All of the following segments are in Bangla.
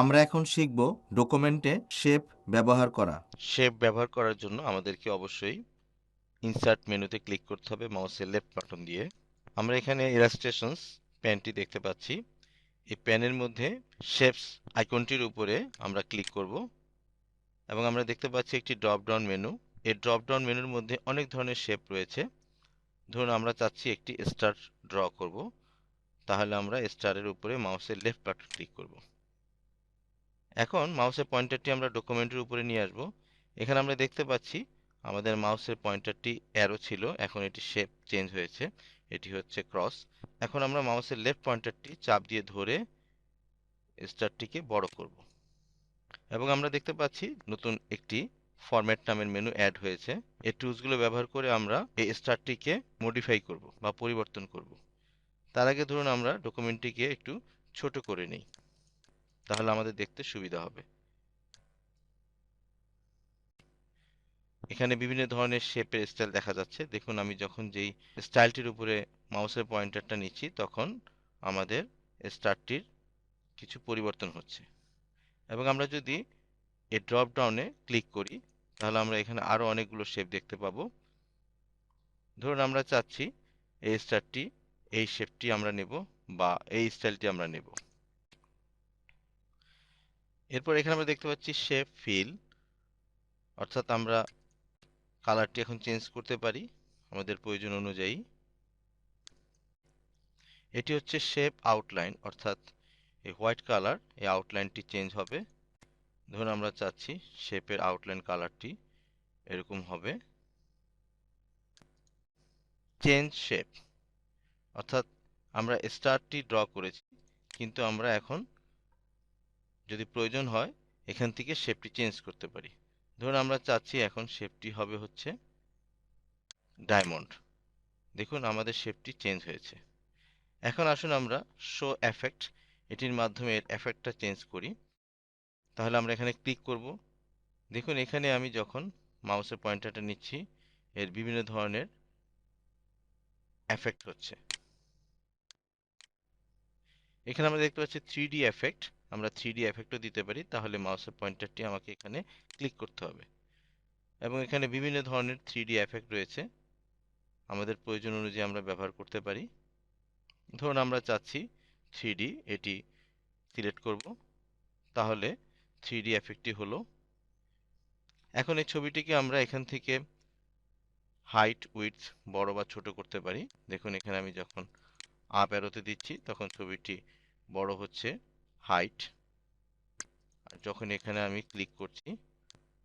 আমরা এখন শিখব ডকুমেন্টে শেপ ব্যবহার করা। শেপ ব্যবহার করার জন্য আমাদেরকে অবশ্যই ইনসার্ট মেনুতে ক্লিক করতে হবে মাউসের লেফট বাটন দিয়ে। আমরা এখানে ইলাস্ট্রেশনস প্যানটি দেখতে পাচ্ছি। এই প্যানের মধ্যে শেপস আইকনটির উপরে আমরা ক্লিক করব এবং আমরা দেখতে পাচ্ছি একটি ড্রপ ডাউন মেনু। এই ড্রপ ডাউন মেনুর মধ্যে অনেক ধরনের শেপ রয়েছে। ধরুন আমরা চাচ্ছি একটি স্টার ড্র করব, তাহলে আমরা স্টারের উপরে মাউসের লেফট বাটন ক্লিক করব। এখন মাউসের পয়েন্টারটি আমরা ডকুমেন্টের উপরে নিয়ে আসব। এখানে আমরা দেখতে পাচ্ছি আমাদের মাউসের পয়েন্টারটি অ্যারো ছিল, এখন এটি শেপ চেঞ্জ হয়েছে, এটি হচ্ছে ক্রস। এখন আমরা মাউসের লেফট পয়েন্টারটি চাপ দিয়ে ধরে স্টারটিকে বড় করব এবং আমরা দেখতে পাচ্ছি নতুন একটি ফরম্যাট নামের মেনু অ্যাড হয়েছে। এই টুলসগুলো ব্যবহার করে আমরা এই স্টারটিকে মডিফাই করব বা পরিবর্তন করব। তার আগে ধরুন আমরা ডকুমেন্টটিকে একটু ছোট করে নিই, তাহলে আমাদের দেখতে সুবিধা হবে। এখানে বিভিন্ন ধরনের শেপের স্টাইল দেখা যাচ্ছে। দেখুন আমি যখন যেই স্টাইলটির উপরে মাউসের পয়েন্টারটা নিচ্ছি তখন আমাদের স্টারটির কিছু পরিবর্তন হচ্ছে। এবং আমরা যদি এই ড্রপ ডাউনে ক্লিক করি তাহলে আমরা এখানে আরো অনেকগুলো শেপ দেখতে পাবো। ধরুন আমরা চাচ্ছি এই স্টারটি, এই শেপটি আমরা নেব বা এই স্টাইলটি আমরা নেব। এরপর এখানে আমরা দেখতে পাচ্ছি শেপ ফিল, অর্থাৎ আমরা কালারটি এখন চেঞ্জ করতে পারি আমাদের প্রয়োজন অনুযায়ী। এটি হচ্ছে শেপ আউটলাইন, অর্থাৎ এই হোয়াইট কালার, এই আউটলাইনটি চেঞ্জ হবে। ধরুন আমরা চাচ্ছি শেপের আউটলাইন কালারটি এরকম হবে। চেঞ্জ শেপ, অর্থাৎ আমরা স্টারটি ড্র করেছি কিন্তু আমরা এখন যদি প্রয়োজন হয় এখান থেকে শেপটি চেঞ্জ করতে পারি। ধরুন আমরা চাচ্ছি এখন শেপটি হবে হচ্ছে ডায়মন্ড। দেখুন আমাদের শেপটি চেঞ্জ হয়েছে। এখন আসুন আমরা শো এফেক্ট, এটির মাধ্যমে এর এফেক্টটা চেঞ্জ করি। তাহলে আমরা এখানে ক্লিক করব। দেখুন এখানে আমি যখন মাউসের পয়েন্টারটা নিচ্ছি এর বিভিন্ন ধরনের এফেক্ট হচ্ছে। এখানে আমরা দেখতে পাচ্ছি 3D এফেক্ট, আমরা 3D এফেক্টও দিতে পারি। তাহলে মাউসের পয়েন্টারটি আমাকে এখানে ক্লিক করতে হবে এবং এখানে বিভিন্ন ধরনের 3D এফেক্ট রয়েছে, আমাদের প্রয়োজন অনুযায়ী আমরা ব্যবহার করতে পারি। ধরুন আমরা চাচ্ছি 3D, এটি সিলেক্ট করব, তাহলে 3D এফেক্টটি হলো। এখন এই ছবিটিকে আমরা এখান থেকে হাইট উইডথ বড় বা ছোট করতে পারি। দেখুন এখানে আমি যখন আপ অ্যারোতে দিচ্ছি তখন ছবিটি বড় হচ্ছে হাইট, আর যখন এখানে আমি ক্লিক করছি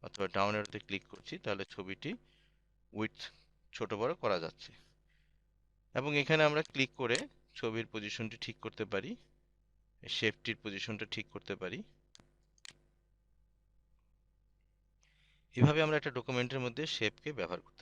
অথবা ডাউন অ্যারোতে ক্লিক করছি তাহলে ছবিটি উইডথ ছোট বড় করা যাচ্ছে। এবং এখানে আমরা ক্লিক করে ছবির পজিশনটি ঠিক করতে পারি, শেপটির পজিশনটা ঠিক করতে পারি। এভাবে আমরা একটা ডকুমেন্টের মধ্যে শেপকে ব্যবহার করতে পারি।